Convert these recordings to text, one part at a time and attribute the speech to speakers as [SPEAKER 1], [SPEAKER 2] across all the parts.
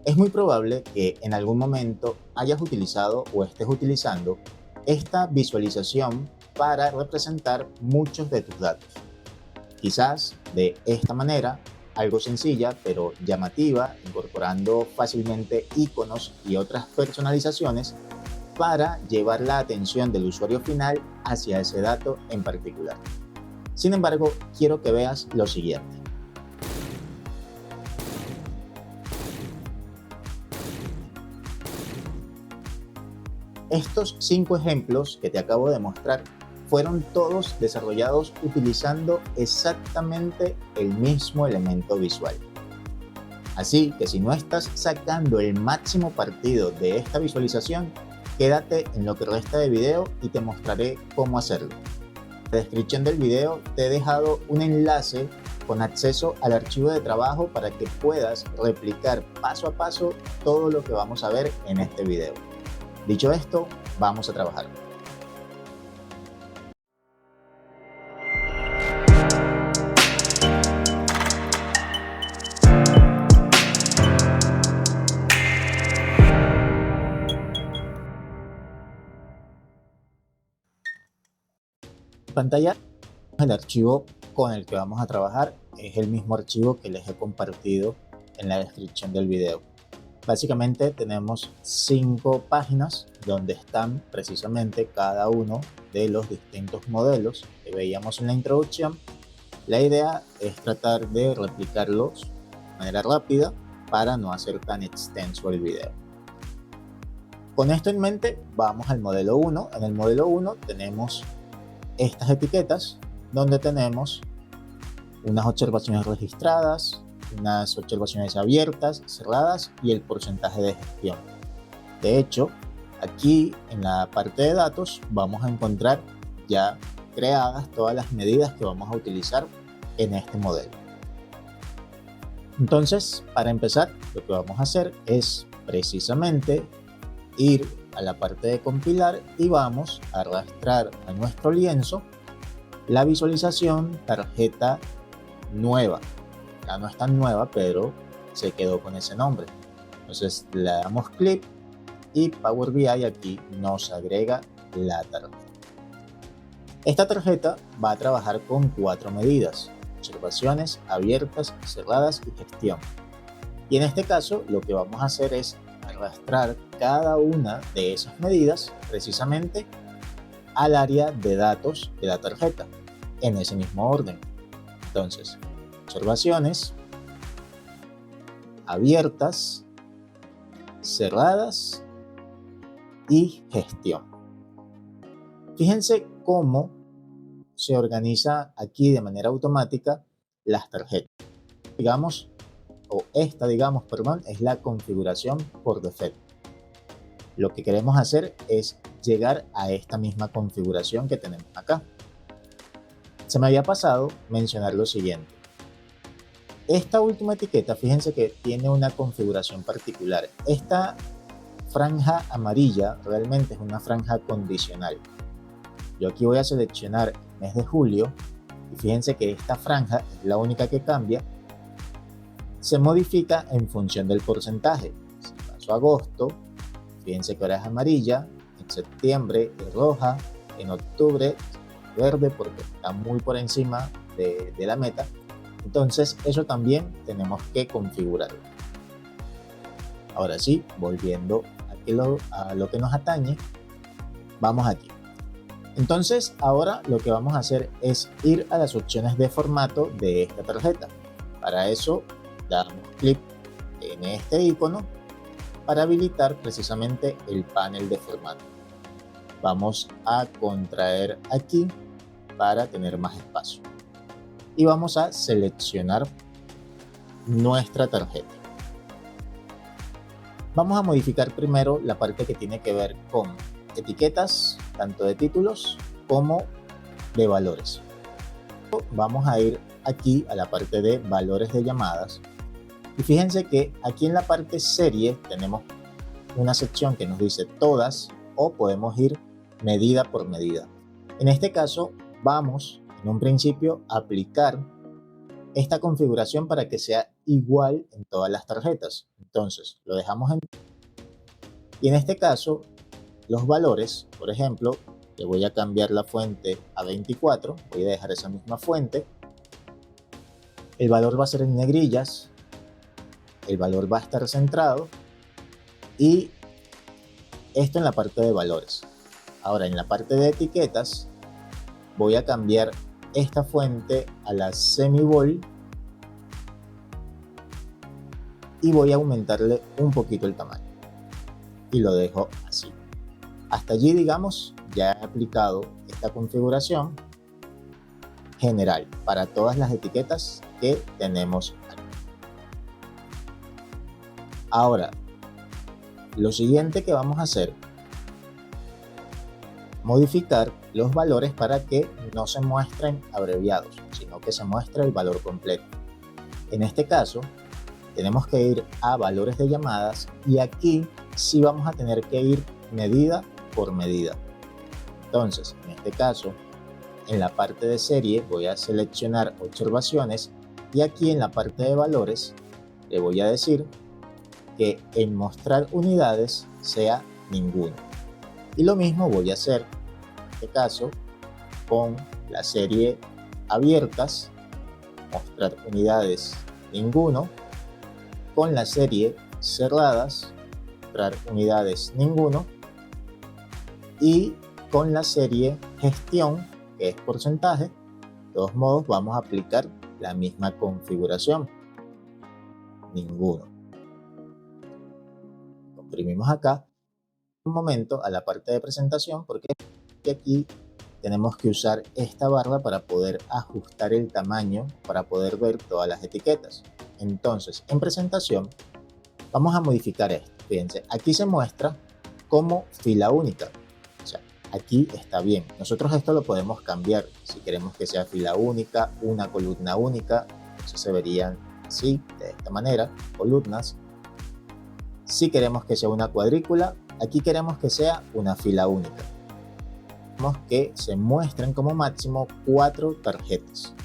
[SPEAKER 1] Es muy probable que en algún momento hayas utilizado o estés utilizando esta visualización para representar muchos de tus datos. Quizás de esta manera, algo sencilla pero llamativa, incorporando fácilmente iconos y otras personalizaciones para llevar la atención del usuario final hacia ese dato en particular. Sin embargo, quiero que veas lo siguiente. Estos 5 ejemplos que te acabo de mostrar fueron todos desarrollados utilizando exactamente el mismo elemento visual. Así que si no estás sacando el máximo partido de esta visualización, quédate en lo que resta de video y te mostraré cómo hacerlo. En la descripción del video te he dejado un enlace con acceso al archivo de trabajo para que puedas replicar paso a paso todo lo que vamos a ver en este video. Dicho esto, vamos a trabajar. En pantalla, el archivo con el que vamos a trabajar es el mismo archivo que les he compartido en la descripción del video. Básicamente tenemos 5 páginas donde están precisamente cada uno de los distintos modelos que veíamos en la introducción. La idea es tratar de replicarlos de manera rápida para no hacer tan extenso el video. Con esto en mente, vamos al modelo 1. En el modelo 1 tenemos estas etiquetas donde tenemos unas observaciones registradas, unas observaciones abiertas, cerradas y el porcentaje de gestión. De hecho, aquí en la parte de datos vamos a encontrar ya creadas todas las medidas que vamos a utilizar en este modelo. Entonces, para empezar, lo que vamos a hacer es precisamente ir a la parte de compilar y vamos a arrastrar a nuestro lienzo la visualización tarjeta nueva. Ya no es tan nueva, pero se quedó con ese nombre. Entonces le damos clic y Power BI aquí nos agrega la tarjeta. Esta tarjeta va a trabajar con 4 medidas: observaciones, abiertas, cerradas y gestión. Y en este caso lo que vamos a hacer es arrastrar cada una de esas medidas precisamente al área de datos de la tarjeta en ese mismo orden. Entonces, observaciones, abiertas, cerradas y gestión. Fíjense cómo se organiza aquí de manera automática las tarjetas. Esta es la configuración por defecto. Lo que queremos hacer es llegar a esta misma configuración que tenemos acá. Se me había pasado mencionar lo siguiente. Esta última etiqueta, fíjense que tiene una configuración particular. Esta franja amarilla realmente es una franja condicional. Yo aquí voy a seleccionar el mes de julio y fíjense que esta franja es la única que cambia. Se modifica en función del porcentaje. Si paso a agosto, fíjense que ahora es amarilla, en septiembre es roja, en octubre verde porque está muy por encima de la meta. Entonces eso también tenemos que configurarlo. Ahora sí, volviendo a lo que nos atañe, vamos aquí. Entonces ahora lo que vamos a hacer es ir a las opciones de formato de esta tarjeta. Para eso damos clic en este icono para habilitar precisamente el panel de formato. Vamos a contraer aquí para tener más espacio y vamos a seleccionar nuestra tarjeta. Vamos a modificar primero la parte que tiene que ver con etiquetas, tanto de títulos como de valores. Vamos a ir aquí a la parte de valores de llamadas y fíjense que aquí en la parte serie tenemos una sección que nos dice todas o podemos ir medida por medida. En este caso vamos en un principio a aplicar esta configuración para que sea igual en todas las tarjetas. Entonces, lo dejamos en... Y en este caso, los valores, por ejemplo, le voy a cambiar la fuente a 24, voy a dejar esa misma fuente. El valor va a ser en negrillas, el valor va a estar centrado y esto en la parte de valores. Ahora en la parte de etiquetas voy a cambiar esta fuente a la semi-bold y voy a aumentarle un poquito el tamaño y lo dejo así. Hasta allí, digamos, ya he aplicado esta configuración general para todas las etiquetas que tenemos aquí. Ahora, lo siguiente que vamos a hacer, modificar los valores para que no se muestren abreviados, sino que se muestre el valor completo. En este caso, tenemos que ir a valores de llamadas y aquí sí vamos a tener que ir medida por medida. Entonces, en este caso, en la parte de serie voy a seleccionar observaciones y aquí en la parte de valores le voy a decir que en mostrar unidades sea ninguno. Y lo mismo voy a hacer en este caso con la serie abiertas, mostrar unidades ninguno, con la serie cerradas, mostrar unidades ninguno, y con la serie gestión, que es porcentaje, de todos modos vamos a aplicar la misma configuración, ninguno. Comprimimos acá un momento a la parte de presentación porque aquí tenemos que usar esta barra para poder ajustar el tamaño, para poder ver todas las etiquetas. Entonces, en presentación vamos a modificar esto. Fíjense, aquí se muestra como fila única. O sea, aquí está bien. Nosotros esto lo podemos cambiar. Si queremos que sea fila única, una columna única, entonces se verían así, de esta manera, columnas. Si queremos que sea una cuadrícula, aquí queremos que sea una fila única. Queremos que se muestren como máximo 4 tarjetas.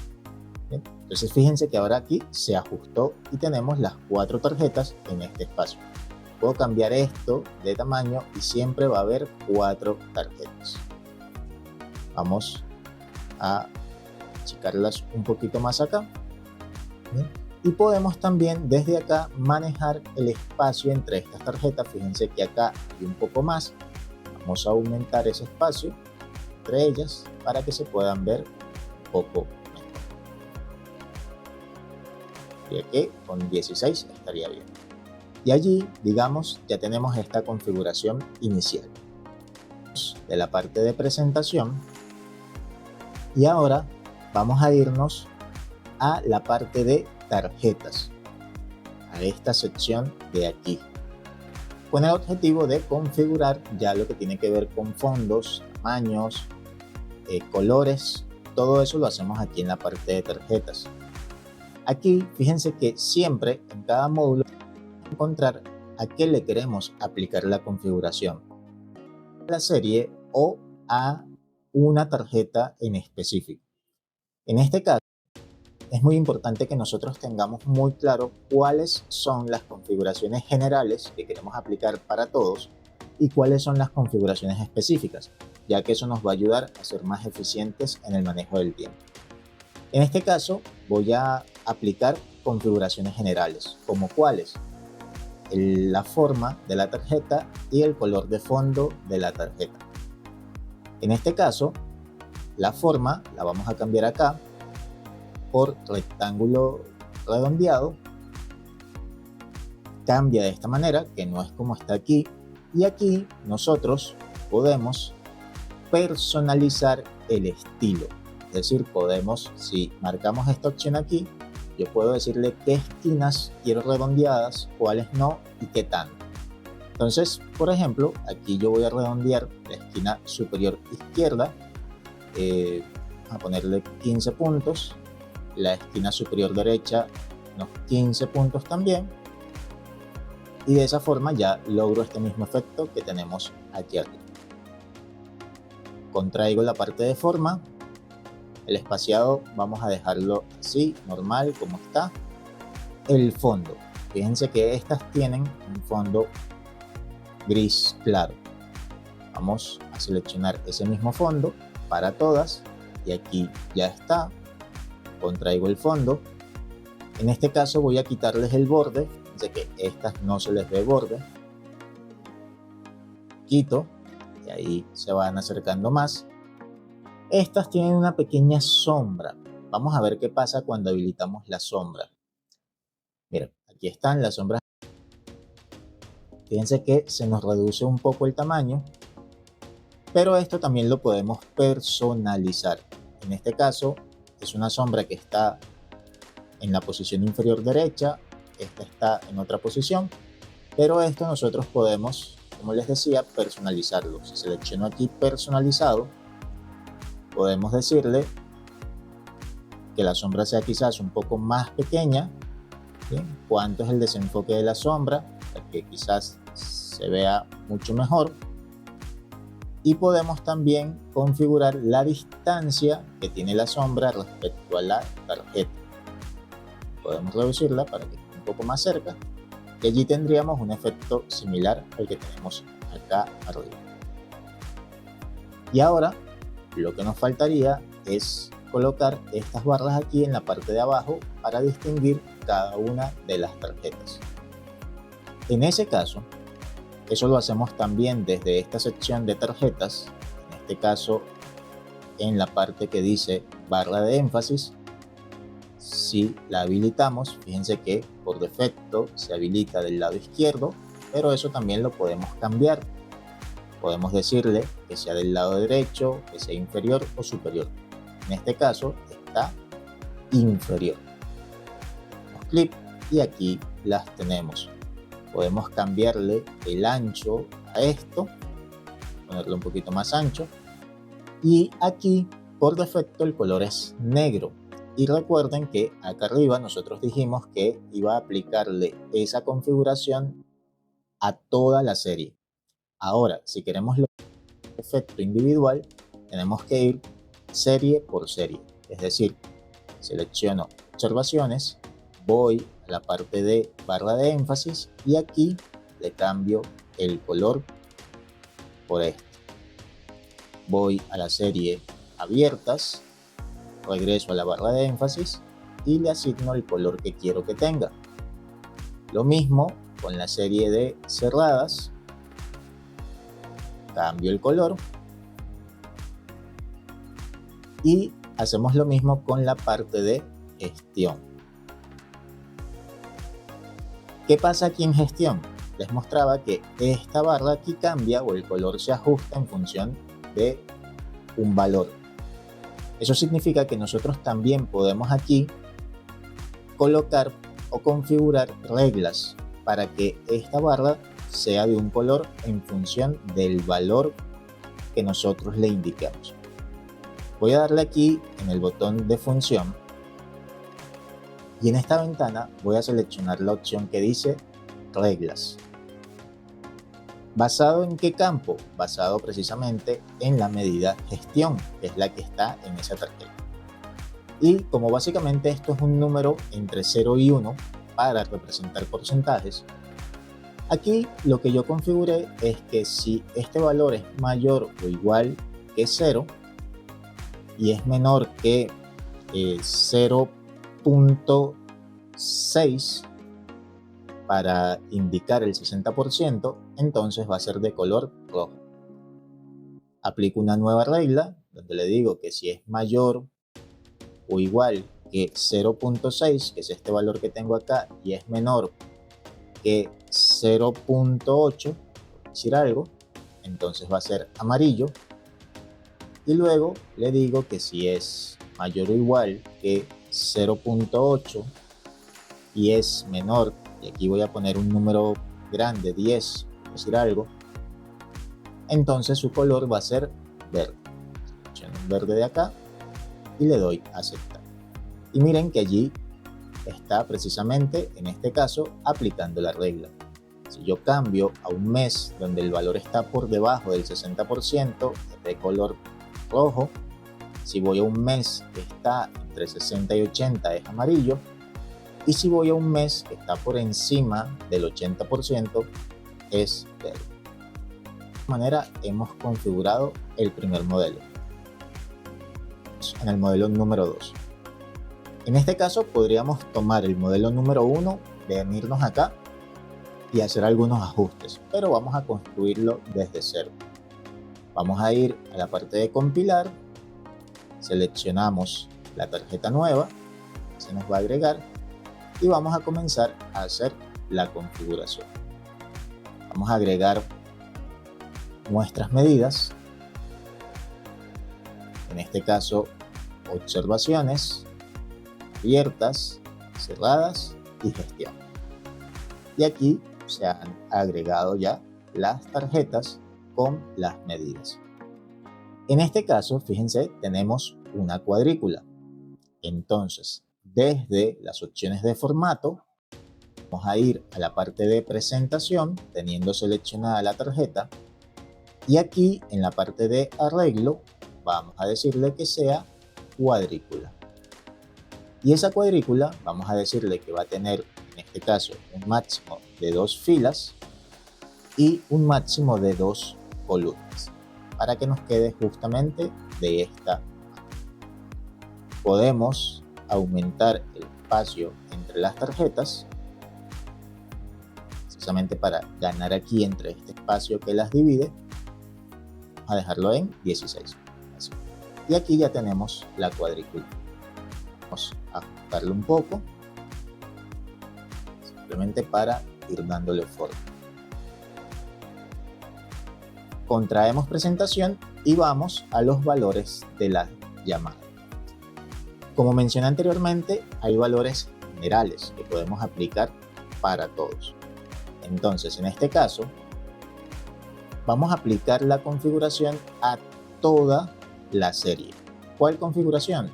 [SPEAKER 1] ¿Bien? Entonces fíjense que ahora aquí se ajustó y tenemos las 4 tarjetas en este espacio. Puedo cambiar esto de tamaño y siempre va a haber 4 tarjetas. Vamos a achicarlas un poquito más acá. ¿Bien? Y podemos también desde acá manejar el espacio entre estas tarjetas. Fíjense que acá hay un poco más. Vamos a aumentar ese espacio entre ellas para que se puedan ver un poco mejor. Y aquí con 16 estaría bien. Y allí, digamos, ya tenemos esta configuración inicial de la parte de presentación. Y ahora vamos a irnos a la parte de tarjetas, a esta sección de aquí, con el objetivo de configurar ya lo que tiene que ver con fondos, tamaños, colores. Todo eso lo hacemos aquí en la parte de tarjetas. Aquí fíjense que siempre en cada módulo encontrar a qué le queremos aplicar la configuración, a la serie o a una tarjeta en específico. En este caso es muy importante que nosotros tengamos muy claro cuáles son las configuraciones generales que queremos aplicar para todos y cuáles son las configuraciones específicas, ya que eso nos va a ayudar a ser más eficientes en el manejo del tiempo. En este caso voy a aplicar configuraciones generales, como cuáles: la forma de la tarjeta y el color de fondo de la tarjeta. En este caso, la forma la vamos a cambiar acá por rectángulo redondeado. Cambia de esta manera, que no es como está aquí. Y aquí nosotros podemos personalizar el estilo. Es decir, podemos, si marcamos esta opción aquí, yo puedo decirle qué esquinas quiero redondeadas, cuáles no y qué tanto. Entonces, por ejemplo, aquí yo voy a redondear la esquina superior izquierda, a ponerle 15 puntos, la esquina superior derecha unos 15 puntos también, y de esa forma ya logro este mismo efecto que tenemos aquí arriba. Contraigo la parte de forma. El espaciado vamos a dejarlo así, normal, como está. El fondo. fíjense que estas tienen un fondo gris claro. Vamos a seleccionar ese mismo fondo para todas y aquí ya está. Contraigo el fondo. En este caso voy a quitarles el borde. Fíjense que estas no se les ve borde. Quito y ahí se van acercando más. Estas tienen una pequeña sombra. Vamos a ver qué pasa cuando habilitamos la sombra. Miren, aquí están las sombras. Fíjense que se nos reduce un poco el tamaño, pero esto también lo podemos personalizar. En este caso es una sombra que está en la posición inferior derecha, esta está en otra posición, pero esto nosotros podemos, como les decía, personalizarlo. Si selecciono aquí personalizado, podemos decirle que la sombra sea quizás un poco más pequeña. ¿Bien? Cuánto es el desenfoque de la sombra, para que quizás se vea mucho mejor. Y podemos también configurar la distancia que tiene la sombra respecto a la tarjeta. Podemos reducirla para que esté un poco más cerca y allí tendríamos un efecto similar al que tenemos acá arriba. Y ahora lo que nos faltaría es colocar estas barras aquí en la parte de abajo para distinguir cada una de las tarjetas. En ese caso, eso lo hacemos también desde esta sección de tarjetas, en este caso en la parte que dice barra de énfasis. Si la habilitamos, fíjense que por defecto se habilita del lado izquierdo, pero eso también lo podemos cambiar. Podemos decirle que sea del lado derecho, que sea inferior o superior. En este caso está inferior. Damos clic y aquí las tenemos. Podemos cambiarle el ancho a esto, ponerlo un poquito más ancho. Y aquí por defecto el color es negro. Y recuerden que acá arriba nosotros dijimos que iba a aplicarle esa configuración a toda la serie. Ahora, si queremos el efecto individual, tenemos que ir serie por serie. Es decir, selecciono observaciones, voy a la parte de barra de énfasis y aquí le cambio el color por este. Voy a la serie abiertas, regreso a la barra de énfasis y le asigno el color que quiero que tenga. Lo mismo con la serie de cerradas, cambio el color y hacemos lo mismo con la parte de gestión. ¿Qué pasa aquí en gestión? Les mostraba que esta barra aquí cambia o el color se ajusta en función de un valor. Eso significa que nosotros también podemos aquí colocar o configurar reglas para que esta barra sea de un color en función del valor que nosotros le indiquemos. Voy a darle aquí en el botón de función y en esta ventana voy a seleccionar la opción que dice reglas. ¿Basado en qué campo? Basado precisamente en la medida gestión, que es la que está en esa tarjeta. Y como básicamente esto es un número entre 0 y 1 para representar porcentajes, aquí lo que yo configuré es que si este valor es mayor o igual que 0 y es menor que 0.6 para indicar el 60%, entonces va a ser de color rojo. Aplico una nueva regla donde le digo que si es mayor o igual que 0.6, que es este valor que tengo acá, y es menor que 0.8, por decir algo, entonces va a ser amarillo. Y luego le digo que si es mayor o igual que 0.8 y es menor, y aquí voy a poner un número grande, 10, por decir algo, entonces su color va a ser verde. Selecciono un verde de acá y le doy a aceptar. Y miren que allí está precisamente, en este caso, aplicando la regla. Si yo cambio a un mes donde el valor está por debajo del 60%, es de color rojo. Si voy a un mes que está entre 60 y 80, es amarillo. Y si voy a un mes que está por encima del 80%, es verde. De esta manera hemos configurado el primer modelo. En el modelo número 2. En este caso podríamos tomar el modelo número 1, venirnos acá y hacer algunos ajustes, pero vamos a construirlo desde cero. Vamos a ir a la parte de compilar, seleccionamos la tarjeta nueva, se nos va a agregar y vamos a comenzar a hacer la configuración. Vamos a agregar nuestras medidas, en este caso observaciones, abiertas, cerradas y gestión. Y aquí se han agregado ya las tarjetas con las medidas. En este caso, fíjense, tenemos una cuadrícula. Entonces, desde las opciones de formato, vamos a ir a la parte de presentación, teniendo seleccionada la tarjeta. Y aquí, en la parte de arreglo, vamos a decirle que sea cuadrícula. Y esa cuadrícula vamos a decirle que va a tener, en este caso, un máximo de 2 filas y un máximo de 2 columnas, para que nos quede justamente de esta manera. Podemos aumentar el espacio entre las tarjetas, precisamente para ganar aquí entre este espacio que las divide. Vamos a dejarlo en 16. Así. Y aquí ya tenemos la cuadrícula. Vamos a ajustarlo un poco, simplemente para ir dándole forma. Contraemos presentación y vamos a los valores de la llamada. Como mencioné anteriormente, hay valores generales que podemos aplicar para todos. Entonces, en este caso, vamos a aplicar la configuración a toda la serie. ¿Cuál configuración?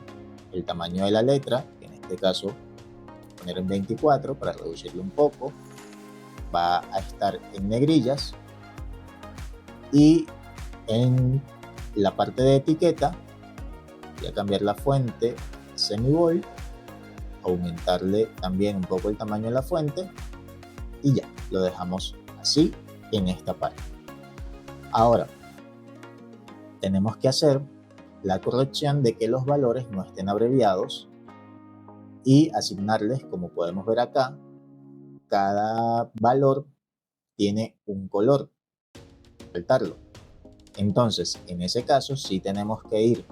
[SPEAKER 1] El tamaño de la letra, que en este caso poner en 24 para reducirlo un poco, va a estar en negrillas, y en la parte de etiqueta voy a cambiar la fuente semibold, aumentarle también un poco el tamaño de la fuente y ya, lo dejamos así en esta parte. Ahora tenemos que hacer la corrección de que los valores no estén abreviados y asignarles, como podemos ver acá, cada valor tiene un color. Saltarlo. Entonces, en ese caso, sí tenemos que ir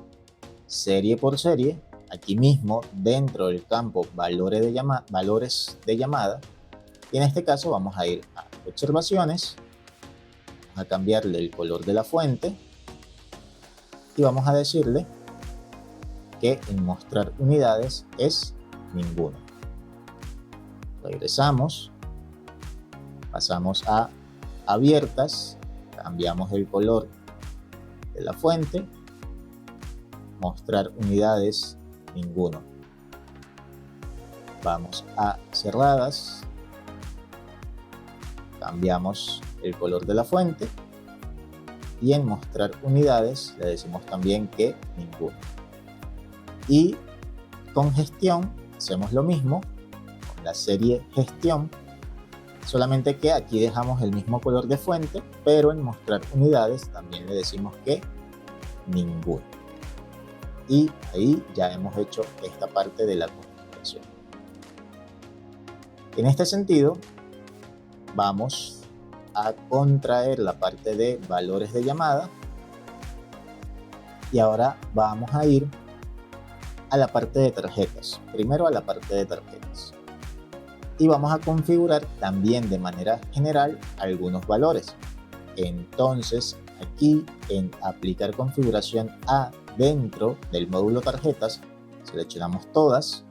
[SPEAKER 1] serie por serie, aquí mismo dentro del campo valores de llamada, y en este caso vamos a ir a observaciones, vamos a cambiarle el color de la fuente y vamos a decirle que en mostrar unidades es ninguno. Regresamos, pasamos a abiertas, cambiamos el color de la fuente, mostrar unidades ninguno. Vamos a cerradas, cambiamos el color de la fuente y en mostrar unidades le decimos también que ninguno. Y con gestión hacemos lo mismo con la serie gestión, solamente que aquí dejamos el mismo color de fuente, pero en mostrar unidades también le decimos que ninguno. Y ahí ya hemos hecho esta parte de la configuración. En este sentido, vamos a contraer la parte de valores de llamada y ahora vamos a ir a la parte de tarjetas. Primero a la parte de tarjetas. Y vamos a configurar también de manera general algunos valores. Entonces, aquí en aplicar configuración A dentro del módulo tarjetas, seleccionamos todas.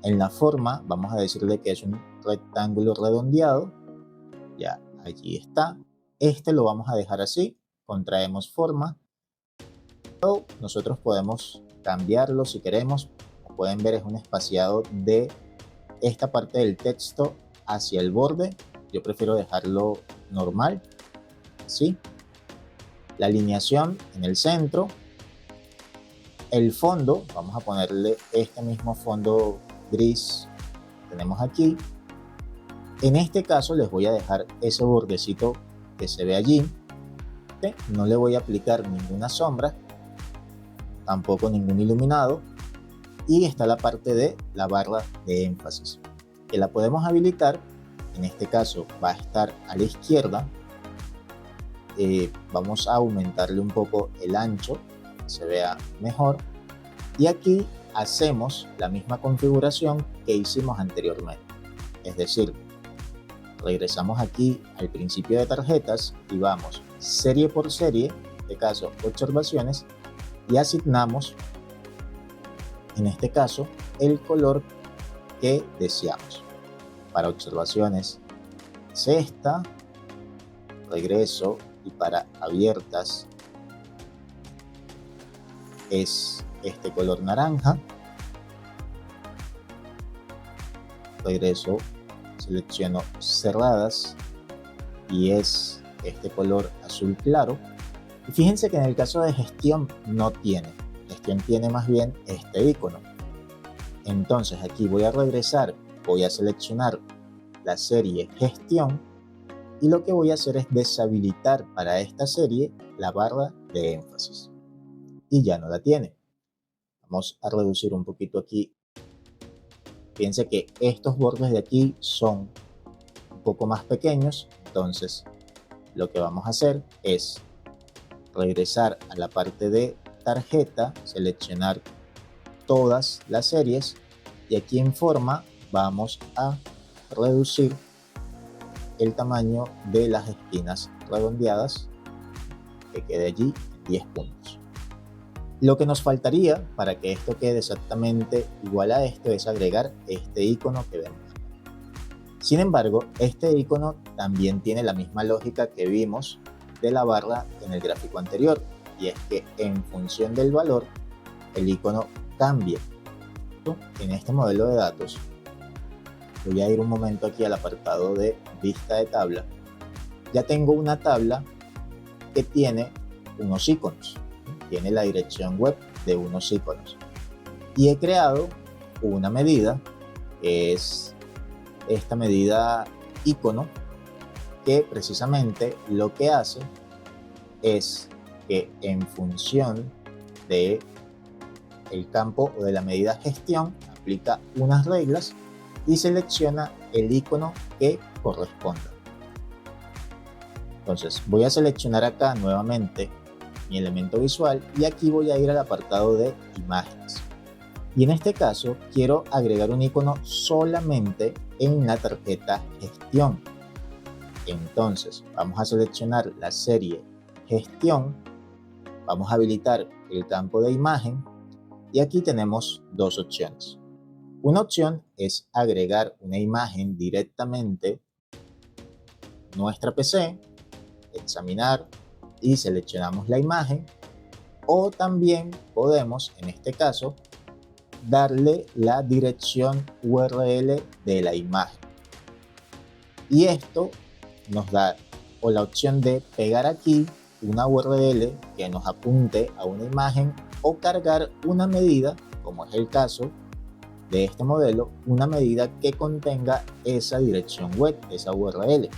[SPEAKER 1] En la forma vamos a decirle que es un rectángulo redondeado. Ya allí está. Este lo vamos a dejar así. Contraemos forma. O nosotros podemos cambiarlo si queremos. Como pueden ver, es un espaciado de esta parte del texto hacia el borde. Yo prefiero dejarlo normal, ¿sí? La alineación en el centro. El fondo, vamos a ponerle este mismo fondo gris tenemos aquí. En este caso les voy a dejar ese bordecito que se ve allí. No le voy a aplicar ninguna sombra, tampoco ningún iluminado. Y está la parte de la barra de énfasis, que la podemos habilitar. En este caso va a estar a la izquierda. Vamos a aumentarle un poco el ancho, que se vea mejor. Y aquí hacemos la misma configuración que hicimos anteriormente. Es decir, regresamos aquí al principio de tarjetas y vamos serie por serie, en este caso observaciones, y asignamos, en este caso, el color que deseamos. Para observaciones es esta, regreso, y para abiertas es este color naranja. Regreso, selecciono cerradas y es este color azul claro. Y fíjense que en el caso de gestión no tiene. Gestión tiene más bien este icono. Entonces aquí voy a regresar, voy a seleccionar la serie gestión y lo que voy a hacer es deshabilitar para esta serie la barra de énfasis. Y ya no la tiene. Vamos a reducir un poquito aquí. Fíjense que estos bordes de aquí son un poco más pequeños, entonces lo que vamos a hacer es regresar a la parte de tarjeta, seleccionar todas las series y aquí en forma vamos a reducir el tamaño de las esquinas redondeadas, que quede allí 10 puntos. Lo que nos faltaría para que esto quede exactamente igual a esto es agregar este icono que vemos. Sin embargo, este icono también tiene la misma lógica que vimos de la barra en el gráfico anterior, y es que en función del valor el icono cambia. En este modelo de datos voy a ir un momento aquí al apartado de vista de tabla. Ya tengo una tabla que tiene unos iconos, tiene la dirección web de unos iconos y he creado una medida que es esta medida icono, que precisamente lo que hace es que en función de el campo o de la medida gestión aplica unas reglas y selecciona el icono que corresponda. Entonces voy a seleccionar acá nuevamente mi elemento visual y aquí voy a ir al apartado de imágenes. Y en este caso quiero agregar un icono solamente en la tarjeta gestión. Entonces vamos a seleccionar la serie gestión, vamos a habilitar el campo de imagen y aquí tenemos dos opciones. Una opción es agregar una imagen directamente a nuestra PC, examinar y seleccionamos la imagen, o también podemos, en este caso, darle la dirección URL de la imagen. Y esto nos da o la opción de pegar aquí una URL que nos apunte a una imagen o cargar una medida, como es el caso de este modelo, una medida que contenga esa dirección web, esa URL.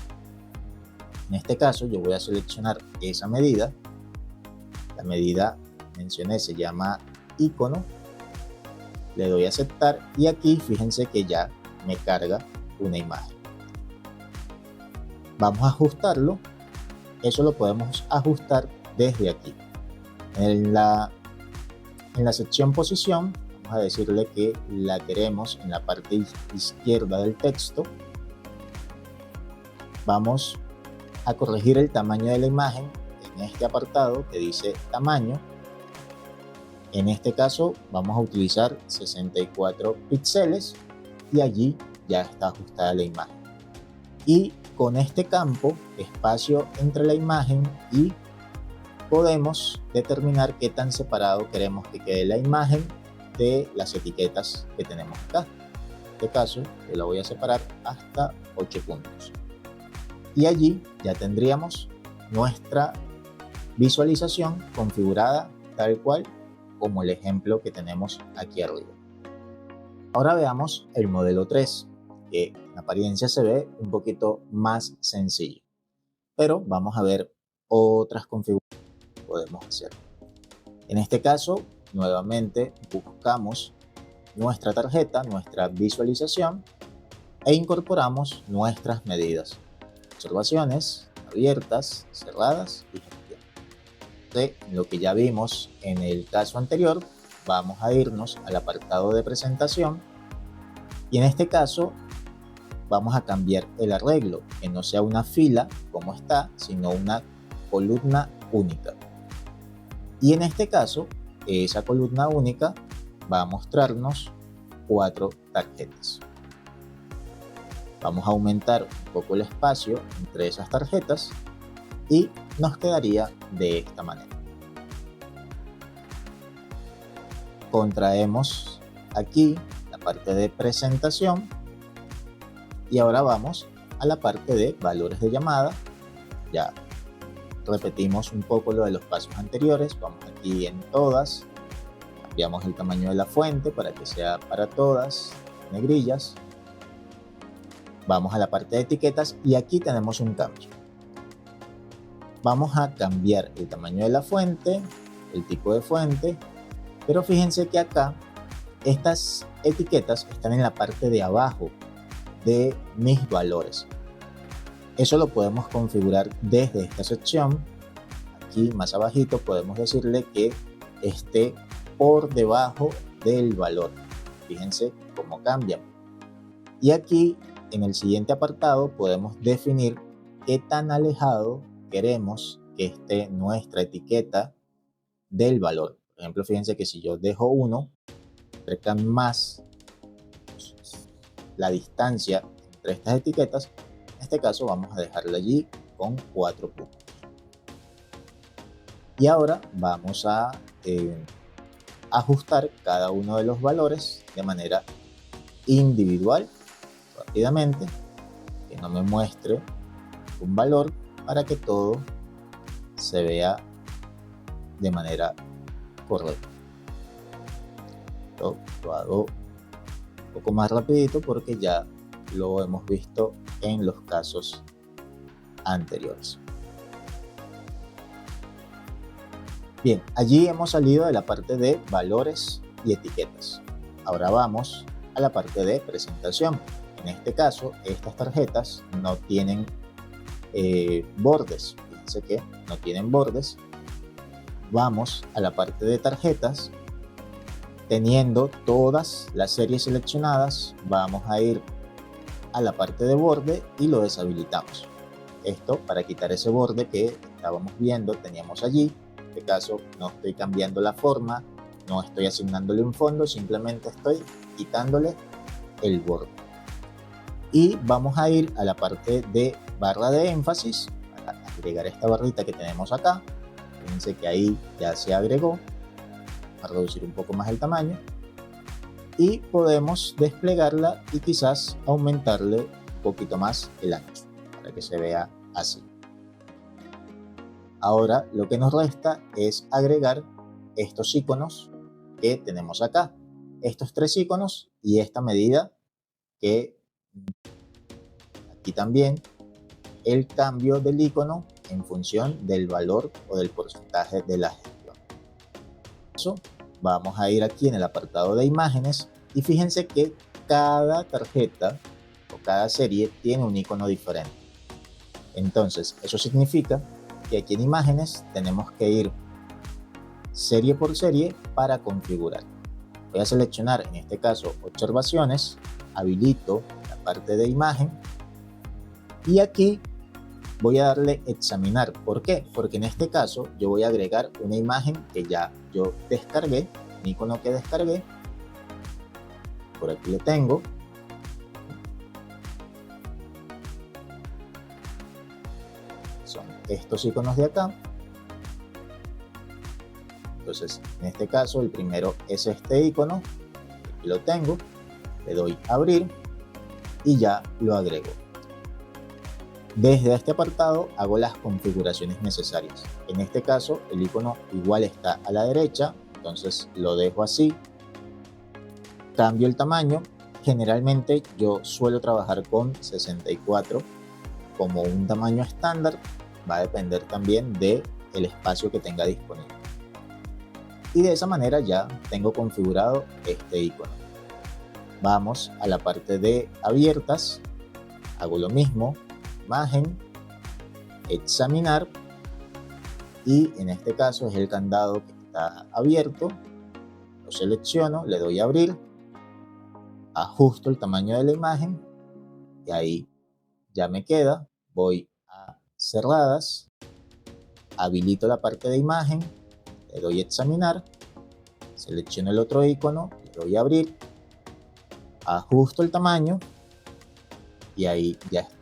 [SPEAKER 1] En este caso yo voy a seleccionar esa medida. La medida mencioné se llama icono. Le doy a aceptar y aquí fíjense que ya me carga una imagen. Vamos a ajustarlo. Eso lo podemos ajustar desde aquí. En la sección posición, vamos a decirle que la queremos en la parte izquierda del texto. Vamos a corregir el tamaño de la imagen en este apartado que dice tamaño. En este caso vamos a utilizar 64 píxeles y allí ya está ajustada la imagen. Y con este campo, espacio entre la imagen, y podemos determinar qué tan separado queremos que quede la imagen de las etiquetas que tenemos acá. En este caso yo la voy a separar hasta 8 puntos. Y allí ya tendríamos nuestra visualización configurada tal cual como el ejemplo que tenemos aquí arriba. Ahora veamos el modelo 3, que en apariencia se ve un poquito más sencillo, pero vamos a ver otras configuraciones que podemos hacer. En este caso, nuevamente buscamos nuestra tarjeta, nuestra visualización e incorporamos nuestras medidas, observaciones abiertas, cerradas y gestión. De lo que ya vimos en el caso anterior, vamos a irnos al apartado de presentación y en este caso vamos a cambiar el arreglo, que no sea una fila como está, sino una columna única. Y en este caso, esa columna única va a mostrarnos 4 tarjetas. Vamos a aumentar un poco el espacio entre esas tarjetas y nos quedaría de esta manera. Contraemos aquí la parte de presentación y ahora vamos a la parte de valores de llamada. Ya repetimos un poco lo de los pasos anteriores, vamos aquí en todas, cambiamos el tamaño de la fuente para que sea para todas, negrillas. Vamos a la parte de etiquetas y aquí tenemos un cambio. Vamos a cambiar el tamaño de la fuente, el tipo de fuente, pero fíjense que acá estas etiquetas están en la parte de abajo de mis valores. Eso lo podemos configurar desde esta sección. Aquí más abajito podemos decirle que esté por debajo del valor. Fíjense cómo cambian. Y aquí en el siguiente apartado podemos definir qué tan alejado queremos que esté nuestra etiqueta del valor. Por ejemplo, fíjense que si yo dejo 1, acerca más la distancia entre estas etiquetas. En este caso vamos a dejarla allí con 4 puntos. Y ahora vamos a ajustar cada uno de los valores de manera individual, rápidamente, que no me muestre un valor para que todo se vea de manera correcta. Lo hago un poco más rapidito porque ya lo hemos visto en los casos anteriores. Bien, allí hemos salido de la parte de valores y etiquetas. Ahora vamos a la parte de presentación. En este caso, estas tarjetas no tienen bordes. Fíjense que no tienen bordes. Vamos a la parte de tarjetas. Teniendo todas las series seleccionadas, vamos a ir a la parte de borde y lo deshabilitamos. Esto para quitar ese borde que estábamos viendo, teníamos allí. En este caso no estoy cambiando la forma, no estoy asignándole un fondo, simplemente estoy quitándole el borde. Y vamos a ir a la parte de barra de énfasis para agregar esta barrita que tenemos acá. Fíjense que ahí ya se agregó. A reducir un poco más el tamaño y podemos desplegarla y quizás aumentarle un poquito más el ancho para que se vea así. Ahora lo que nos resta es agregar estos iconos que tenemos acá, estos 3 iconos y esta medida que aquí también el cambio del icono en función del valor o del porcentaje de la gestión. Vamos a ir aquí en el apartado de imágenes y fíjense que cada tarjeta o cada serie tiene un icono diferente. Entonces eso significa que aquí en imágenes tenemos que ir serie por serie para configurar. Voy a seleccionar en este caso observaciones, habilito la parte de imagen y aquí voy a darle examinar. ¿Por qué? Porque en este caso yo voy a agregar una imagen que ya yo descargué, un icono que descargué. Por aquí lo tengo. Son estos iconos de acá. Entonces, en este caso, el primero es este icono. Aquí lo tengo. Le doy a abrir y ya lo agrego. Desde este apartado hago las configuraciones necesarias. En este caso el icono igual está a la derecha, entonces lo dejo así. Cambio el tamaño. Generalmente yo suelo trabajar con 64 como un tamaño estándar. Va a depender también del espacio que tenga disponible. Y de esa manera ya tengo configurado este icono. Vamos a la parte de abiertas. Hago lo mismo. Imagen. Examinar. Y en este caso es el candado que está abierto. Lo selecciono, le doy a abrir. Ajusto el tamaño de la imagen. Y ahí ya me queda. Voy a cerradas. Habilito la parte de imagen. Le doy a examinar. Selecciono el otro icono. Le doy a abrir. Ajusto el tamaño. Y ahí ya está.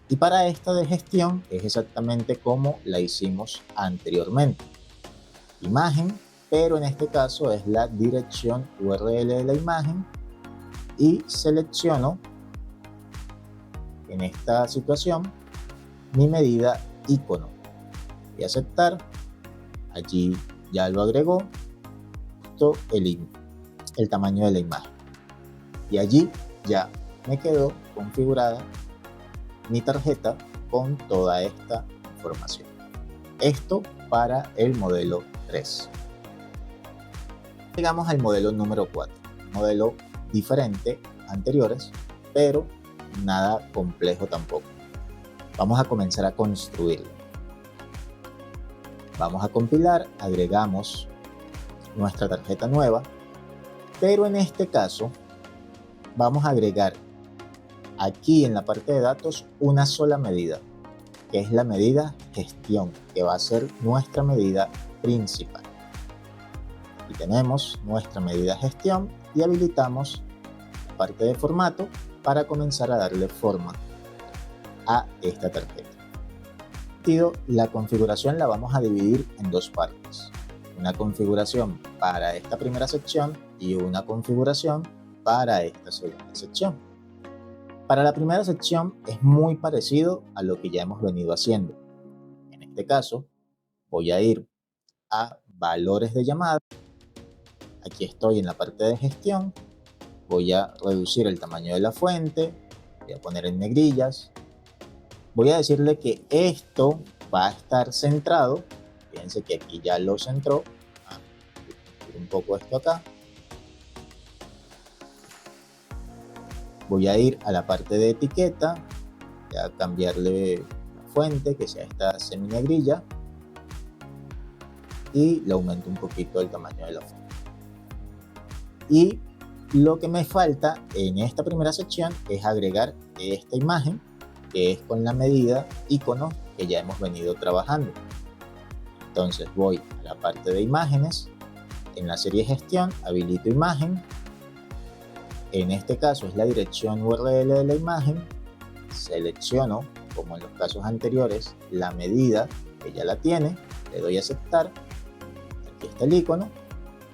[SPEAKER 1] Y para esta de gestión es exactamente como la hicimos anteriormente. Imagen, pero en este caso es la dirección URL de la imagen y selecciono en esta situación mi medida icono. Voy a aceptar, allí ya lo agregó, justo el tamaño de la imagen. Y allí ya me quedó configurada mi tarjeta con toda esta información. Esto para el modelo 3. Llegamos al modelo número 4, modelo diferente a anteriores, pero nada complejo tampoco. Vamos a comenzar a construirlo. Vamos a compilar, agregamos nuestra tarjeta nueva, pero en este caso vamos a agregar aquí en la parte de datos una sola medida, que es la medida gestión, que va a ser nuestra medida principal. Aquí tenemos nuestra medida gestión y habilitamos la parte de formato para comenzar a darle forma a esta tarjeta. La configuración la vamos a dividir en dos partes. Una configuración para esta primera sección y una configuración para esta segunda sección. Para la primera sección es muy parecido a lo que ya hemos venido haciendo. En este caso, voy a ir a valores de llamada. Aquí estoy en la parte de gestión. Voy a reducir el tamaño de la fuente. Voy a poner en negrillas. Voy a decirle que esto va a estar centrado. Fíjense que aquí ya lo centró. Un poco esto acá. Voy a ir a la parte de etiqueta, voy a cambiarle la fuente, que sea esta seminegrilla, y le aumento un poquito el tamaño de la fuente. Y lo que me falta en esta primera sección es agregar esta imagen, que es con la medida icono que ya hemos venido trabajando. Entonces voy a la parte de imágenes, en la serie gestión, habilito imagen. En este caso es la dirección URL de la imagen, selecciono, como en los casos anteriores, la medida que ya la tiene, le doy a aceptar, aquí está el icono,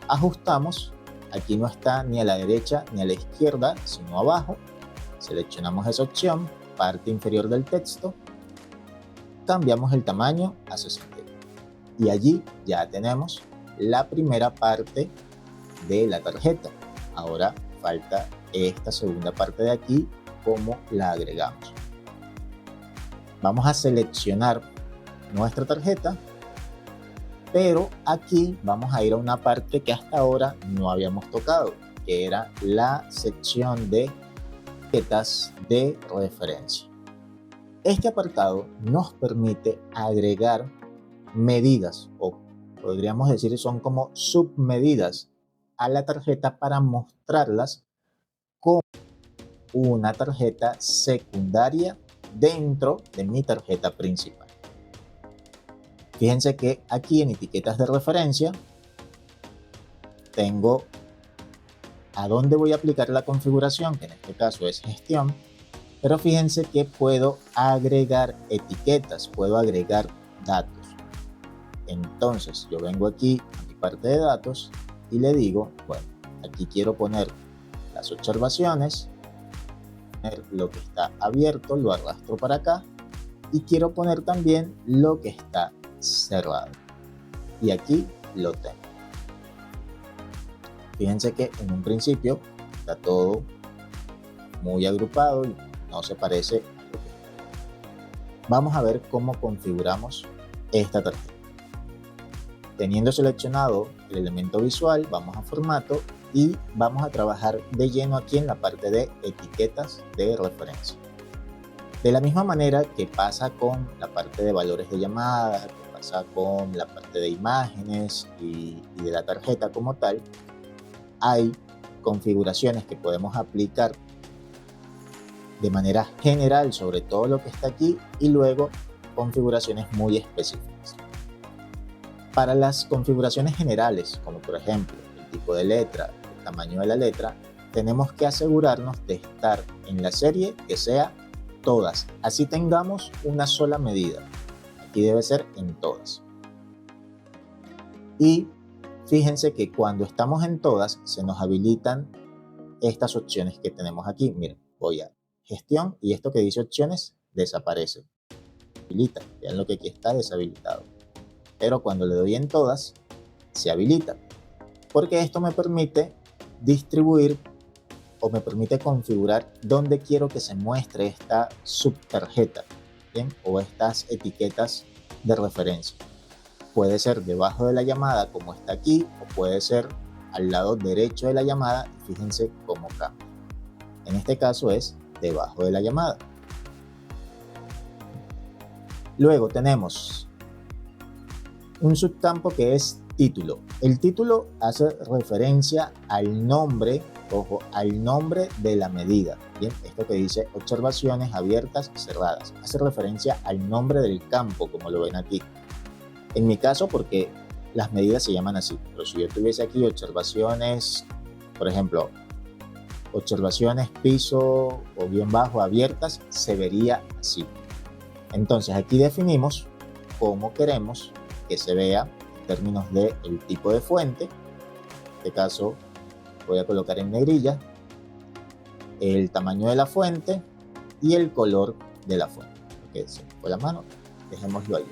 [SPEAKER 1] ajustamos, aquí no está ni a la derecha ni a la izquierda, sino abajo, seleccionamos esa opción, parte inferior del texto, cambiamos el tamaño a 60 y allí ya tenemos la primera parte de la tarjeta. Ahora falta esta segunda parte de aquí, cómo la agregamos. Vamos a seleccionar nuestra tarjeta, pero aquí vamos a ir a una parte que hasta ahora no habíamos tocado, que era la sección de tarjetas de referencia. Este apartado nos permite agregar medidas, o podríamos decir son como submedidas a la tarjeta para mostrarlas como una tarjeta secundaria dentro de mi tarjeta principal. Fíjense que aquí en etiquetas de referencia tengo a dónde voy a aplicar la configuración, que en este caso es gestión, pero fíjense que puedo agregar etiquetas, puedo agregar datos. Entonces yo vengo aquí a mi parte de datos y le digo, bueno, aquí quiero poner las observaciones, poner lo que está abierto, lo arrastro para acá y quiero poner también lo que está cerrado. Y aquí lo tengo. Fíjense que en un principio está todo muy agrupado y no se parece. Vamos a ver cómo configuramos esta tarjeta. Teniendo seleccionado el elemento visual, vamos a formato y vamos a trabajar de lleno aquí en la parte de etiquetas de referencia. De la misma manera que pasa con la parte de valores de llamada, que pasa con la parte de imágenes y de la tarjeta como tal, hay configuraciones que podemos aplicar de manera general sobre todo lo que está aquí y luego configuraciones muy específicas. Para las configuraciones generales, como por ejemplo el tipo de letra, el tamaño de la letra, tenemos que asegurarnos de estar en la serie que sea todas, así tengamos una sola medida. Aquí debe ser en todas. Y fíjense que cuando estamos en todas se nos habilitan estas opciones que tenemos aquí. Miren, voy a gestión y esto que dice opciones desaparece. Habilita, vean lo que aquí está deshabilitado. Pero cuando le doy en todas, se habilita. Porque esto me permite distribuir o me permite configurar dónde quiero que se muestre esta subtarjeta, ¿bien? O estas etiquetas de referencia. Puede ser debajo de la llamada como está aquí o puede ser al lado derecho de la llamada. Fíjense cómo cambia. En este caso es debajo de la llamada. Luego tenemos un subcampo que es título. El título hace referencia al nombre, ojo, al nombre de la medida. Bien, esto que dice observaciones abiertas y cerradas. Hace referencia al nombre del campo, como lo ven aquí. En mi caso, porque las medidas se llaman así. Pero si yo tuviese aquí observaciones, por ejemplo, observaciones piso o bien bajo abiertas, se vería así. Entonces aquí definimos cómo queremos que se vea en términos de el tipo de fuente. En este caso voy a colocar en negrilla el tamaño de la fuente y el color de la fuente. Ok, se me fue la mano, dejémoslo ahí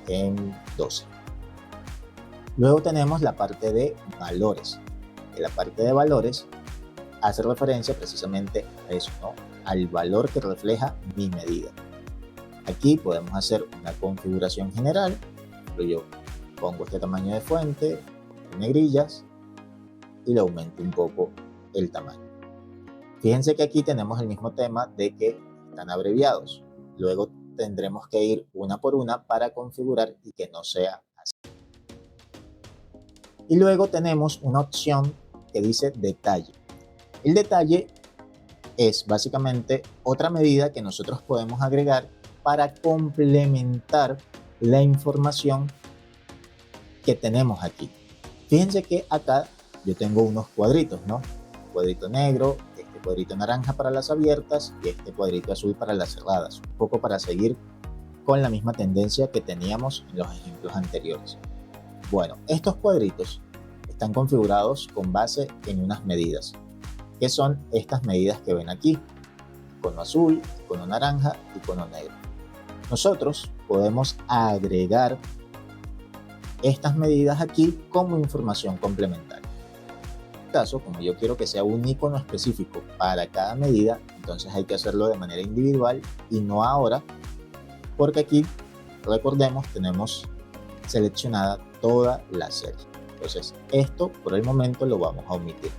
[SPEAKER 1] en 12. Luego tenemos la parte de valores. En la parte de valores hace referencia precisamente a eso, ¿no? Al valor que refleja mi medida. Aquí podemos hacer una configuración general. Yo pongo este tamaño de fuente, negrillas y le aumento un poco el tamaño. Fíjense que aquí tenemos el mismo tema de que están abreviados. Luego tendremos que ir una por una para configurar y que no sea así. Y luego tenemos una opción que dice detalle. El detalle es básicamente otra medida que nosotros podemos agregar para complementar la información que tenemos aquí. Fíjense que acá yo tengo unos cuadritos, ¿no? Un cuadrito negro, este cuadrito naranja para las abiertas y este cuadrito azul para las cerradas. Un poco para seguir con la misma tendencia que teníamos en los ejemplos anteriores. Bueno, estos cuadritos están configurados con base en unas medidas, que son estas medidas que ven aquí: icono azul, icono naranja, icono negro. Nosotros podemos agregar estas medidas aquí como información complementaria. En este caso, como yo quiero que sea un icono específico para cada medida, entonces hay que hacerlo de manera individual y no ahora, porque aquí, recordemos, tenemos seleccionada toda la serie. Entonces, esto por el momento lo vamos a omitir.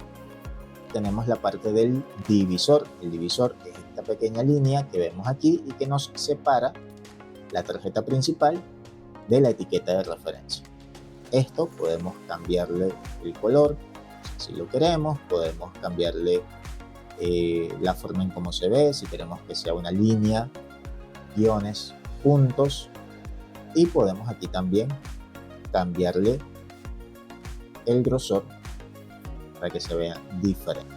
[SPEAKER 1] Tenemos la parte del divisor. El divisor es esta pequeña línea que vemos aquí y que nos separa la tarjeta principal de la etiqueta de referencia. Esto podemos cambiarle el color si lo queremos, podemos cambiarle la forma en cómo se ve, si queremos que sea una línea, guiones, puntos, y podemos aquí también cambiarle el grosor para que se vea diferente.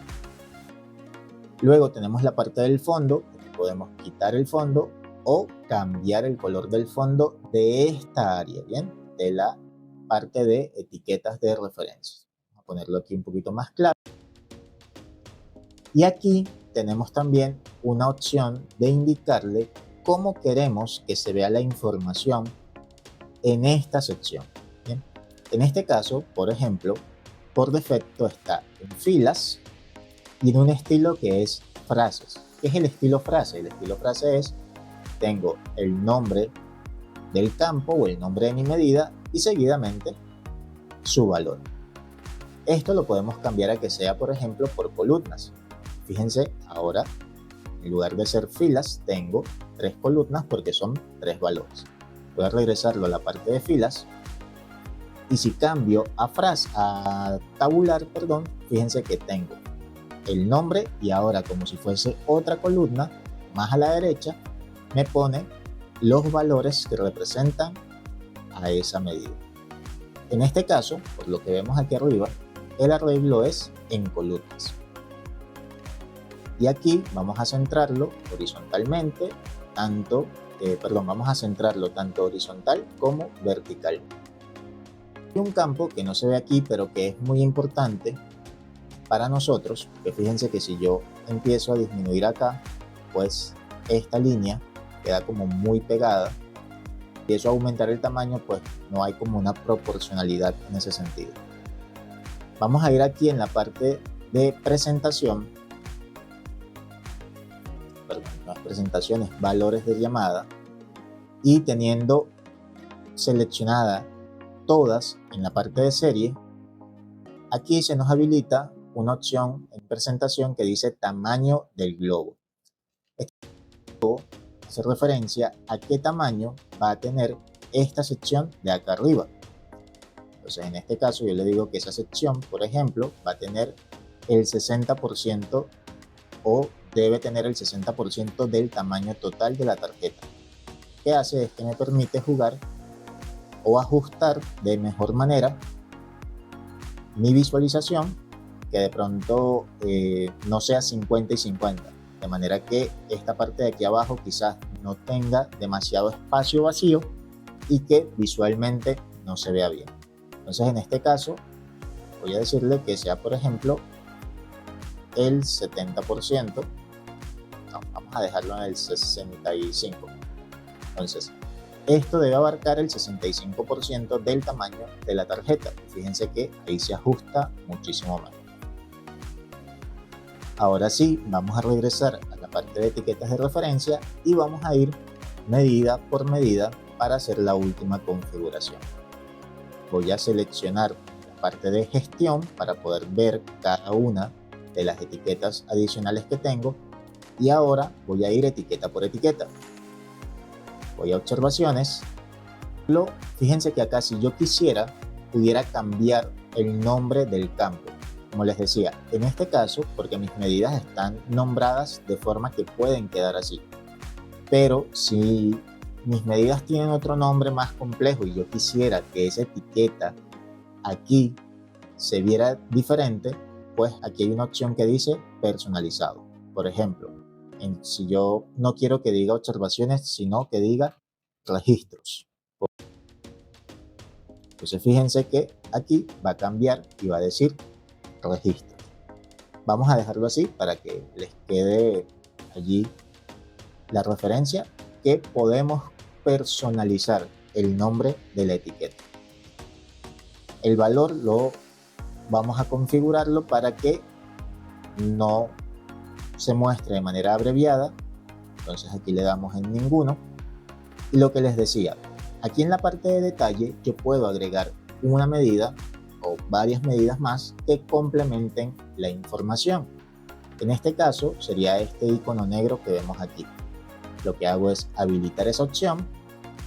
[SPEAKER 1] Luego tenemos la parte del fondo. Podemos quitar el fondo o cambiar el color del fondo de esta área, ¿bien? De la parte de etiquetas de referencia. Vamos a ponerlo aquí un poquito más claro. Y aquí tenemos también una opción de indicarle cómo queremos que se vea la información en esta sección, ¿bien? En este caso, por ejemplo, por defecto está en filas y en un estilo que es frases. ¿Qué es el estilo frase? El estilo frase es, tengo el nombre del campo o el nombre de mi medida y seguidamente su valor. Esto lo podemos cambiar a que sea, por ejemplo, por columnas. Fíjense, ahora en lugar de ser filas, tengo 3 columnas porque son 3 valores. Voy a regresarlo a la parte de filas. Y si cambio a tabular, fíjense que tengo el nombre y ahora, como si fuese otra columna, más a la derecha, me pone los valores que representan a esa medida. En este caso, por lo que vemos aquí arriba, el arreglo es en columnas. Y aquí vamos a centrarlo horizontalmente, vamos a centrarlo tanto horizontal como vertical. Hay un campo que no se ve aquí, pero que es muy importante para nosotros, que fíjense que si yo empiezo a disminuir acá, pues esta línea queda como muy pegada. Y eso, aumentar el tamaño, pues no hay como una proporcionalidad en ese sentido. Vamos a ir aquí en la parte de presentación, no es presentación, es valores de llamada, y teniendo seleccionada todas en la parte de serie, aquí se nos habilita una opción en presentación que dice tamaño del globo. Esto hace referencia a qué tamaño va a tener esta sección de acá arriba. Entonces, en este caso yo le digo que esa sección, por ejemplo, va a tener el 60% o debe tener el 60% del tamaño total de la tarjeta. Lo que hace es que me permite jugar o ajustar de mejor manera mi visualización, que de pronto no sea 50 y 50, de manera que esta parte de aquí abajo quizás no tenga demasiado espacio vacío y que visualmente no se vea bien. Entonces, en este caso voy a decirle que sea, por ejemplo, el 70%. No, vamos a dejarlo en el 65%. Entonces, esto debe abarcar el 65% del tamaño de la tarjeta. Fíjense que ahí se ajusta muchísimo más. Ahora sí, vamos a regresar a la parte de etiquetas de referencia y vamos a ir medida por medida para hacer la última configuración. Voy a seleccionar la parte de gestión para poder ver cada una de las etiquetas adicionales que tengo y ahora voy a ir etiqueta por etiqueta. Voy a observaciones. Fíjense que acá, si yo quisiera, pudiera cambiar el nombre del campo. Como les decía, en este caso, porque mis medidas están nombradas de forma que pueden quedar así. Pero si mis medidas tienen otro nombre más complejo y yo quisiera que esa etiqueta aquí se viera diferente, pues aquí hay una opción que dice personalizado. Por ejemplo, si yo no quiero que diga observaciones, sino que diga registros. Entonces fíjense que aquí va a cambiar y va a decir registros. Vamos a dejarlo así para que les quede allí la referencia que podemos personalizar el nombre de la etiqueta. El valor lo vamos a configurarlo para que no se muestre de manera abreviada. Entonces aquí le damos en ninguno. Y lo que les decía, aquí en la parte de detalle yo puedo agregar una medida o varias medidas más que complementen la información. En este caso sería este icono negro que vemos aquí. Lo que hago es habilitar esa opción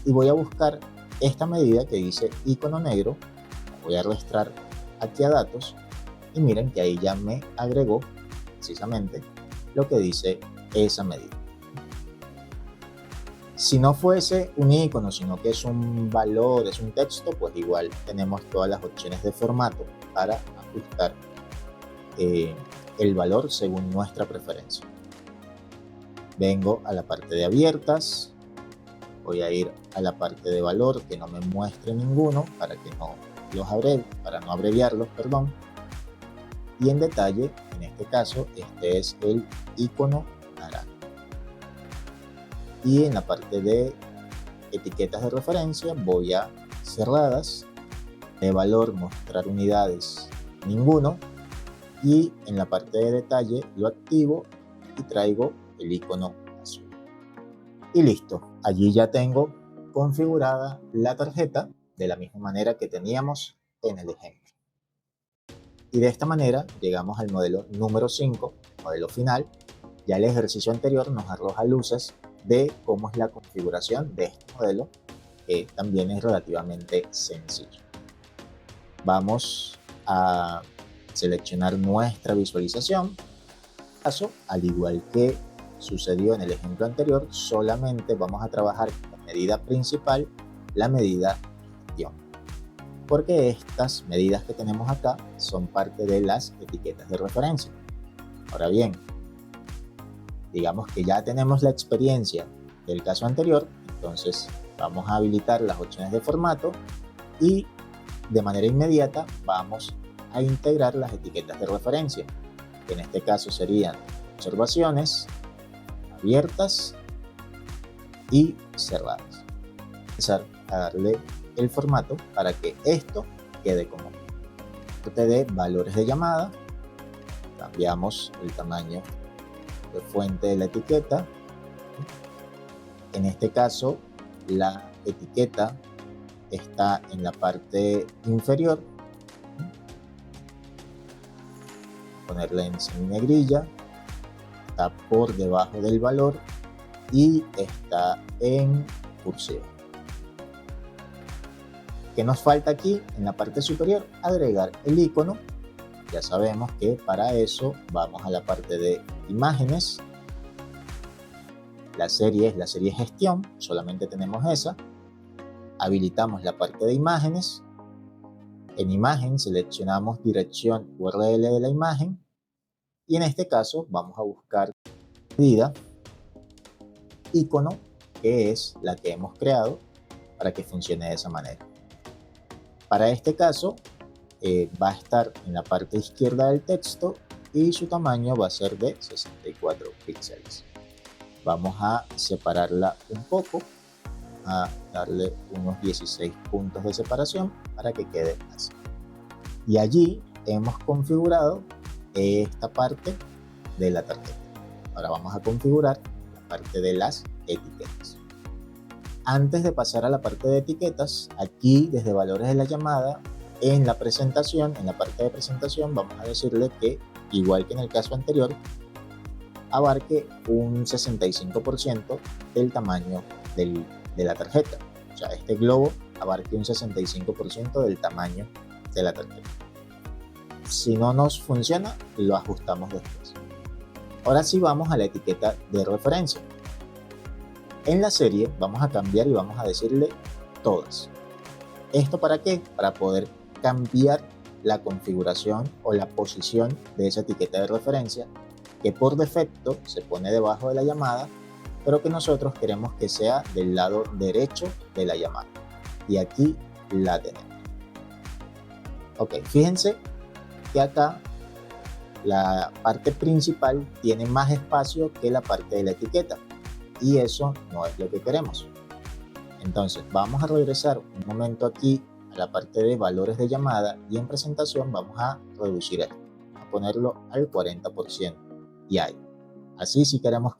[SPEAKER 1] y voy a buscar esta medida que dice icono negro. Voy a arrastrar aquí a datos y miren que ahí ya me agregó precisamente lo que dice esa medida. Si no fuese un icono, sino que es un valor, es un texto, pues igual tenemos todas las opciones de formato para ajustar el valor según nuestra preferencia. Vengo a la parte de abiertas, voy a ir a la parte de valor que no me muestre ninguno para que no para no abreviarlos, perdón. Y en detalle, en este caso, este es el icono naranja. Y en la parte de etiquetas de referencia voy a cerradas, de valor mostrar unidades ninguno, y en la parte de detalle lo activo y traigo el icono azul. Y listo, allí ya tengo configurada la tarjeta de la misma manera que teníamos en el ejemplo. Y de esta manera llegamos al modelo número 5, modelo final. Ya el ejercicio anterior nos arroja luces de cómo es la configuración de este modelo, que también es relativamente sencillo. Vamos a seleccionar nuestra visualización. Al igual que sucedió en el ejemplo anterior, solamente vamos a trabajar con la medida principal, la medida gestión, porque estas medidas que tenemos acá son parte de las etiquetas de referencia. Ahora bien, digamos que ya tenemos la experiencia del caso anterior, entonces vamos a habilitar las opciones de formato y de manera inmediata vamos a integrar las etiquetas de referencia, que en este caso serían observaciones, abiertas y cerradas. Empezar a darle el formato para que esto quede como parte de valores de llamada. Cambiamos el tamaño de fuente de la etiqueta. En este caso, la etiqueta está en la parte inferior. Ponerla en seminegrilla, está por debajo del valor y está en cursiva. ¿Qué nos falta aquí? En la parte superior, agregar el icono. Ya sabemos que para eso vamos a la parte de imágenes. La serie es la serie gestión, solamente tenemos esa. Habilitamos la parte de imágenes. En imagen seleccionamos dirección URL de la imagen y en este caso vamos a buscar medida icono, que es la que hemos creado para que funcione de esa manera. Para este caso va a estar en la parte izquierda del texto y su tamaño va a ser de 64 píxeles. Vamos a separarla un poco, a darle unos 16 puntos de separación para que quede así. Y allí hemos configurado esta parte de la tarjeta. Ahora vamos a configurar la parte de las etiquetas. Antes de pasar a la parte de etiquetas, aquí desde valores de la llamada, en la presentación, en la parte de presentación, vamos a decirle que, igual que en el caso anterior, abarque un 65% del tamaño de la tarjeta. O sea, este globo abarque un 65% del tamaño de la tarjeta. Si no nos funciona, lo ajustamos después. Ahora sí vamos a la etiqueta de referencia. En la serie vamos a cambiar y vamos a decirle todas. ¿Esto para qué? Para poder cambiar la configuración o la posición de esa etiqueta de referencia que por defecto se pone debajo de la llamada, pero que nosotros queremos que sea del lado derecho de la llamada. Y aquí la tenemos. Ok, fíjense que acá la parte principal tiene más espacio que la parte de la etiqueta y eso no es lo que queremos. Entonces vamos a regresar un momento aquí a la parte de valores de llamada y en presentación vamos a reducir esto, a ponerlo al 40% y ahí. Así si queremos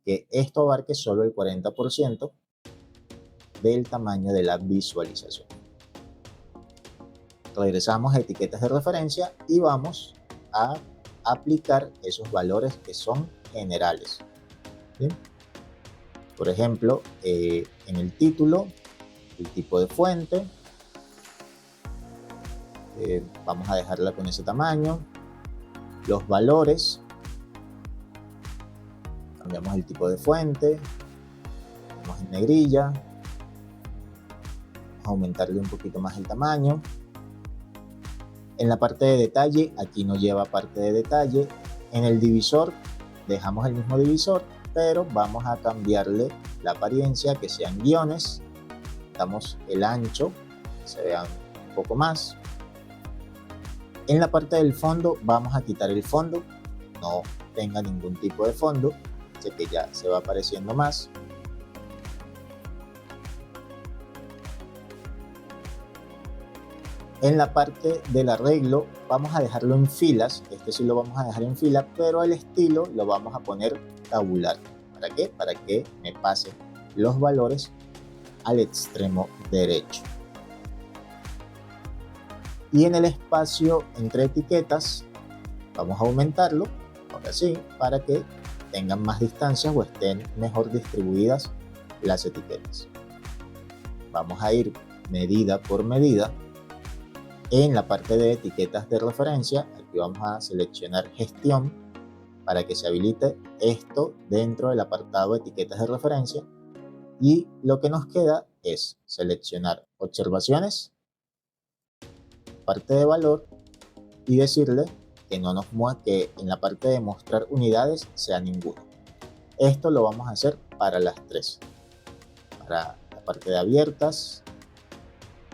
[SPEAKER 1] que esto abarque solo el 40% del tamaño de la visualización. Regresamos a etiquetas de referencia y vamos a aplicar esos valores que son generales. ¿Bien? Por ejemplo, en el título, el tipo de fuente, vamos a dejarla con ese tamaño. Los valores, cambiamos el tipo de fuente, vamos en negrilla, vamos a aumentarle un poquito más el tamaño. En la parte de detalle, aquí no lleva parte de detalle. En el divisor, dejamos el mismo divisor, pero vamos a cambiarle la apariencia, que sean guiones. Damos el ancho, que se vean un poco más. En la parte del fondo, vamos a quitar el fondo, no tenga ningún tipo de fondo, así que ya se va apareciendo más. En la parte del arreglo vamos a dejarlo en filas, este sí lo vamos a dejar en fila, pero el estilo lo vamos a poner tabular. ¿Para qué? Para que me pase los valores al extremo derecho. Y en el espacio entre etiquetas vamos a aumentarlo, ahora sí, para que tengan más distancia o estén mejor distribuidas las etiquetas. Vamos a ir medida por medida. En la parte de etiquetas de referencia, aquí vamos a seleccionar gestión para que se habilite esto dentro del apartado de etiquetas de referencia. Y lo que nos queda es seleccionar observaciones, parte de valor y decirle que no nos muestre, que en la parte de mostrar unidades sea ninguna. Esto lo vamos a hacer para las tres. Para la parte de abiertas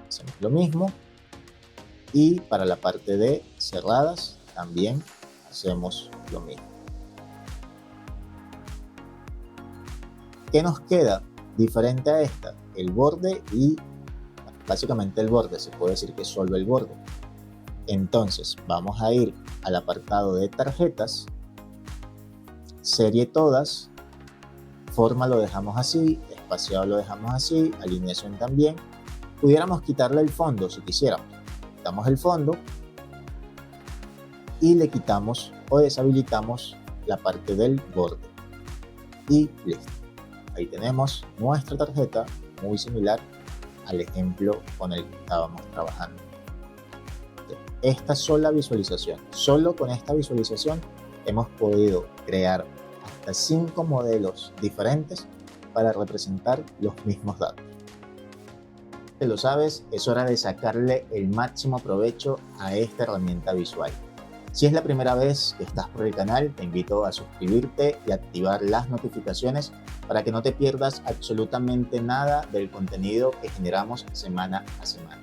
[SPEAKER 1] hacemos lo mismo. Y para la parte de cerradas también hacemos lo mismo. ¿Qué nos queda diferente a esta? El borde y básicamente el borde, se puede decir que solo el borde. Entonces vamos a ir al apartado de tarjetas, serie todas, forma lo dejamos así, espaciado lo dejamos así, alineación también. Pudiéramos quitarle el fondo si quisiéramos. Quitamos el fondo y le quitamos o deshabilitamos la parte del borde y listo. Ahí tenemos nuestra tarjeta, muy similar al ejemplo con el que estábamos trabajando. Esta sola visualización, solo con esta visualización hemos podido crear hasta 5 modelos diferentes para representar los mismos datos. Lo sabes, es hora de sacarle el máximo provecho a esta herramienta visual. Si es la primera vez que estás por el canal, te invito a suscribirte y activar las notificaciones para que no te pierdas absolutamente nada del contenido que generamos semana a semana.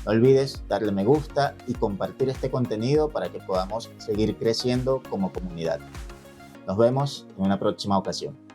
[SPEAKER 1] No olvides darle me gusta y compartir este contenido para que podamos seguir creciendo como comunidad. Nos vemos en una próxima ocasión.